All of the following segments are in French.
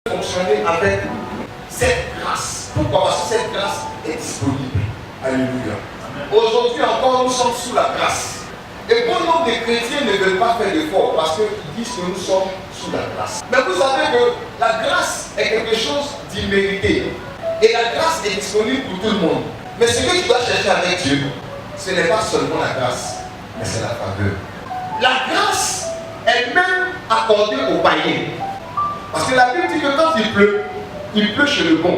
Fonctionner avec cette grâce. Pourquoi? Parce que cette grâce est disponible. Alléluia. Aujourd'hui encore, nous sommes sous la grâce. Et bon nombre de chrétiens ne veulent pas faire d'efforts parce qu'ils disent que nous sommes sous la grâce. Mais vous savez que la grâce est quelque chose d'immérité. Et la grâce est disponible pour tout le monde. Mais ce que tu dois chercher avec Dieu, ce n'est pas seulement la grâce, mais c'est la faveur. La grâce est même accordée aux païens. Parce que la Bible dit que quand il pleut chez le bon,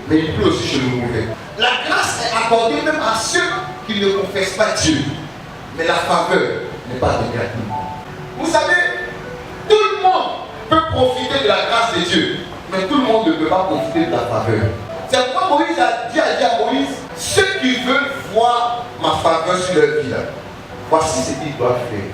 mais il pleut aussi chez le mauvais. La grâce est accordée même à ceux qui ne confessent pas Dieu. Mais la faveur n'est pas de gratuit. Vous savez, tout le monde peut profiter de la grâce de Dieu, mais tout le monde ne peut pas profiter de la faveur. C'est pourquoi Moïse a dit à Moïse, ceux qui veulent voir ma faveur sur leur vie, voici ce qu'ils doivent faire.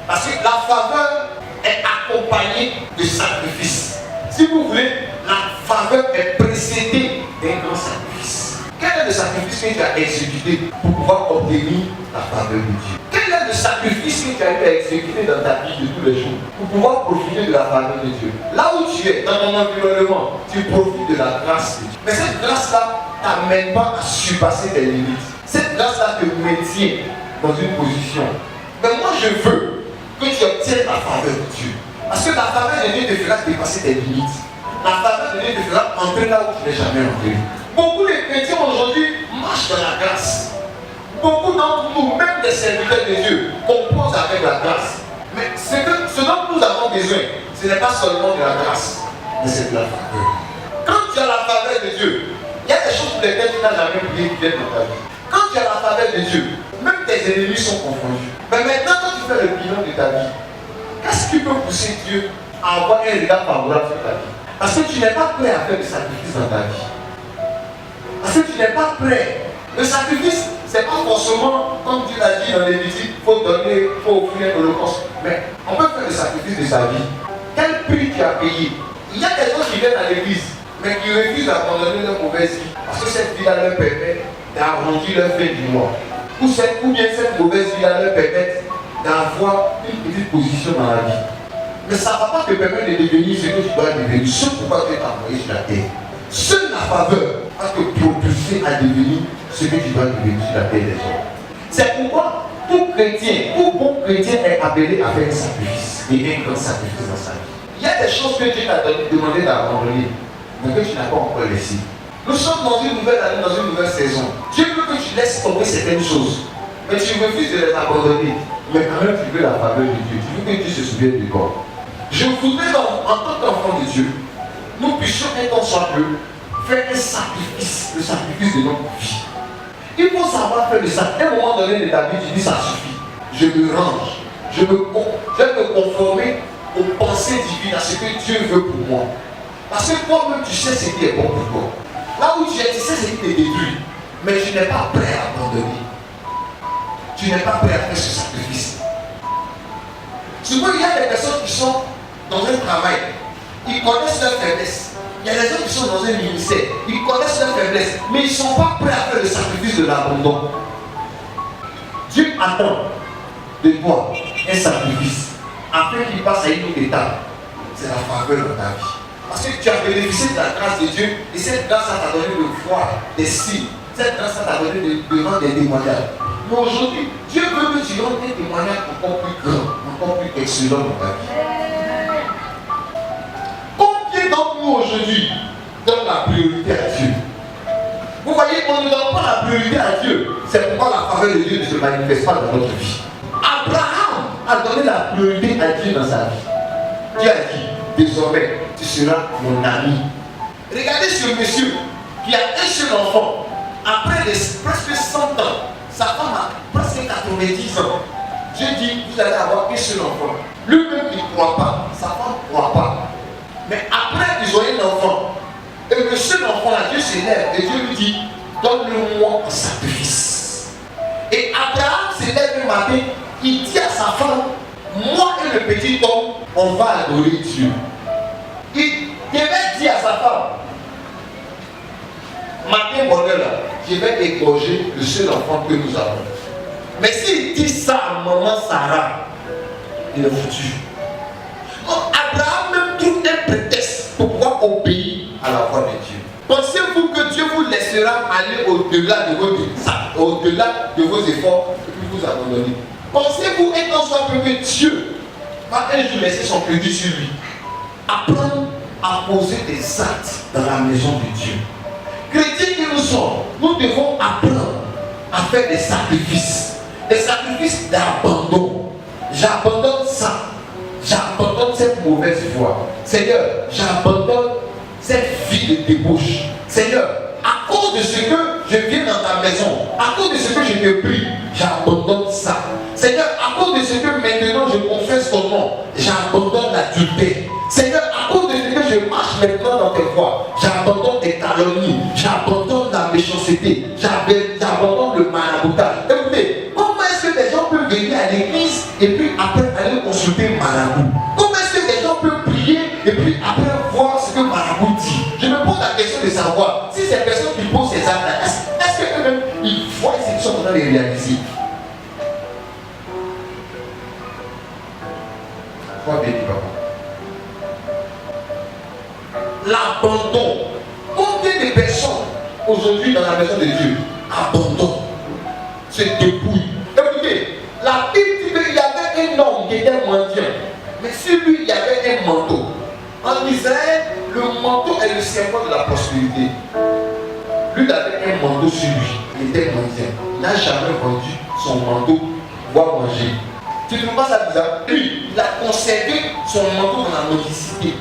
Parce que la faveur est accompagnée de sacrifices. Si vous voulez, la faveur est précédée d'un grand sacrifice. Quel est le sacrifice que tu as exécuté pour pouvoir obtenir la faveur de Dieu? Quel est le sacrifice que tu as eu à exécuter dans ta vie de tous les jours pour pouvoir profiter de la faveur de Dieu? Là où tu es, dans ton environnement, tu profites de la grâce de Dieu. Mais cette grâce-là ne t'amène pas à surpasser tes limites. Cette grâce-là te maintient dans une position. Mais moi, je veux que tu obtiennes la faveur de Dieu. Parce que la faveur de Dieu te fera dépasser tes limites. La faveur de Dieu te fera entrer là où tu n'es jamais entré. Beaucoup de chrétiens aujourd'hui marchent dans la grâce. Beaucoup d'entre nous, même des serviteurs de Dieu, composent avec la grâce. Mais ce dont nous avons besoin, ce n'est pas seulement de la grâce, mais c'est de la faveur. Quand tu as la faveur de Dieu, il y a des choses pour lesquelles tu n'as jamais prié qui viennent dans ta vie. Quand tu as la faveur de Dieu, même tes ennemis sont confondus. Mais maintenant, quand tu fais le bilan de ta vie, qu'est-ce qui peut pousser Dieu à avoir un regard favorable sur ta vie? Parce que tu n'es pas prêt à faire des sacrifices dans ta vie. Parce que tu n'es pas prêt. Le sacrifice, ce n'est pas forcément, comme Dieu l'a dit dans Lévitique, il faut donner, il faut offrir l'holocauste. Mais on peut faire le sacrifice de sa vie. Quel prix tu as payé? Il y a des gens qui viennent à l'église, mais qui refusent d'abandonner leur mauvaise vie. Parce que cette vie-là leur permet d'arrondir leur fin du mois. Ou bien cette mauvaise vie-là leur permet d'avoir une petite position dans la vie. Mais ça ne va pas te permettre de devenir ce que tu dois devenir. Ce pourquoi Dieu t'a envoyé sur la terre. Seule la faveur va te propulser à devenir ce que tu dois devenir sur la terre des hommes. C'est pourquoi tout chrétien, tout bon chrétien est appelé à faire un sacrifice. Et un grand sacrifice dans sa vie. Il y a des choses que Dieu t'a demandé d'abandonner, mais que tu n'as pas encore laissé. Nous sommes dans une nouvelle année, dans une nouvelle saison. Dieu veut que tu laisses tomber certaines choses. Mais tu refuses de les abandonner. Mais quand même, tu veux la faveur de Dieu. Tu veux que Dieu se souvienne du corps. Je voudrais, en tant qu'enfant de Dieu, nous puissions être ensemble faire un sacrifice, le sacrifice de notre vie. Il faut savoir faire le sacrifice. À un moment donné de ta vie, tu dis ça suffit. Je me range. Je vais me conformer aux pensées divines, à ce que Dieu veut pour moi. Parce que toi-même, tu sais ce qui est bon pour toi. Là où tu es, tu sais ce qui te détruit. Mais tu n'es pas prêt à abandonner. Tu n'es pas prêt à faire ce sacrifice. Souvent, il y a des personnes qui sont dans un travail. Ils connaissent leurs faiblesses. Il y a des gens qui sont dans un ministère. Ils connaissent leurs faiblesses. Mais ils ne sont pas prêts à faire le sacrifice de l'abandon. Dieu attend de toi un sacrifice afin qu'il passe à une autre étape. C'est la faveur dans ta vie. Parce que tu as bénéficié de la grâce de Dieu et cette grâce t'a donné de voir des signes. Cette grâce t'a donné de rendre des témoignages. Mais aujourd'hui, Dieu veut que tu rendes des témoignages encore plus grands, encore plus excellents dans ta vie. Combien d'entre nous aujourd'hui donnent la priorité à Dieu? Vous voyez, on ne donne pas la priorité à Dieu. C'est pourquoi la faveur de Dieu ne se manifeste pas dans notre vie. Abraham a donné la priorité à Dieu dans sa vie. Dieu a dit, désormais, tu seras mon ami. Regardez ce monsieur qui a un seul enfant. Après presque 100 ans, sa femme a presque 90 ans. Dieu dit, vous allez avoir un seul enfant. Lui-même, il ne croit pas. Sa femme ne croit pas. Mais après, ils ont un enfant. Et le seul enfant là, Dieu s'élève et Dieu lui dit, donne-le-moi en sacrifice. Et Abraham s'élève le matin, il dit à sa femme, moi et le petit homme, on va adorer Dieu. Il devait dire à sa femme, matin bonheur là, je vais égorger le seul enfant que nous avons. Mais s'il dit ça à maman Sarah, il est foutu. Donc Abraham même trouve un prétexte pour pouvoir obéir à la voix de Dieu? Pensez-vous que Dieu vous laissera aller au-delà de vos efforts et puis vous abandonner? Pensez-vous être en sorte que Dieu va un jour laisser son crédit sur lui? Apprendre à poser des actes dans la maison de Dieu. Chrétiens que nous sommes, nous devons apprendre à faire des sacrifices d'abandon. J'abandonne ça. J'abandonne cette mauvaise voie. Seigneur, j'abandonne cette vie de débauche. Seigneur, à cause de ce que je viens dans ta maison, à cause de ce que je te prie, j'abandonne ça. Seigneur, à cause de ce que maintenant je confesse ton nom, j'abandonne l'adultère. Seigneur, à cause de ce que je marche maintenant dans tes voies, j'abandonne tes calomnies, j'abandonne la méchanceté, j'abandonne le maraboutage. Écoutez, comment est-ce que des gens peuvent venir à l'église et puis après aller consulter marabout? Comment est-ce que des gens peuvent prier et puis après voir ce que marabout dit? Je me pose la question de savoir si ces personnes qui posent ces actes-là, est-ce qu'eux-mêmes ils voient ces choses dans les réaliser? Sois béni, papa. L'abandon. Combien de personnes aujourd'hui dans la maison de Dieu abandonnent, se dépouillent? Écoutez, la Bible dit qu'il y avait un homme qui était mendiant, mais sur lui il y avait un manteau. En Israël, le manteau est le symbole de la prospérité. Lui il avait un manteau sur lui, il était mendiant. Il n'a jamais vendu son manteau pour pouvoir manger. Tu ne trouves pas ça bizarre? Lui, il a conservé son manteau dans la mendicité.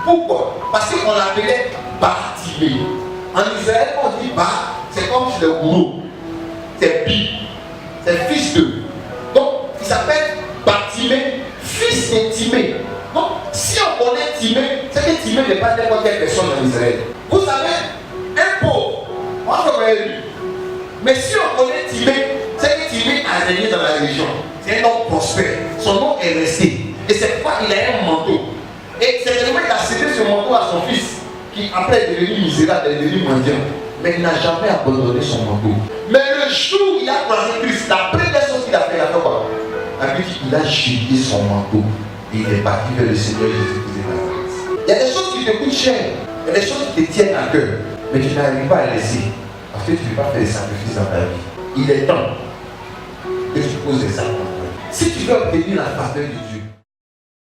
Pourquoi? Parce qu'on l'appelait Bartimée. En Israël, on dit Bar, c'est comme si le gourou. C'est Bi, c'est fils de. Donc, il s'appelle Bartimée, fils de Timée. Donc, si on connaît Timée, c'est que Timée n'est pas n'importe quelle personne en Israël. Vous savez, un pauvre, on va faire lui. Mais si on connaît Timée, c'est que Timée a régné dans la région. C'est un homme prospère. Son nom est resté. Et c'est pourquoi il a un manteau. Et c'est vraiment il a cédé ce manteau à son fils, qui après est devenu misérable, est devenu mendiant. Mais il n'a jamais abandonné son manteau. Mais le jour où il a croisé Christ, la première chose qu'il a fait, il a fait quoi? La Bible dit qu'il a jeté son manteau et il est parti vers le Seigneur Jésus-Christ de Nazareth. Il y a des choses qui te coûtent cher, il y a des choses qui te tiennent à cœur, mais tu n'arrives pas à laisser parce que tu ne veux pas faire des sacrifices dans ta vie. Il est temps que tu poses des actes. Si tu veux obtenir la faveur de Dieu,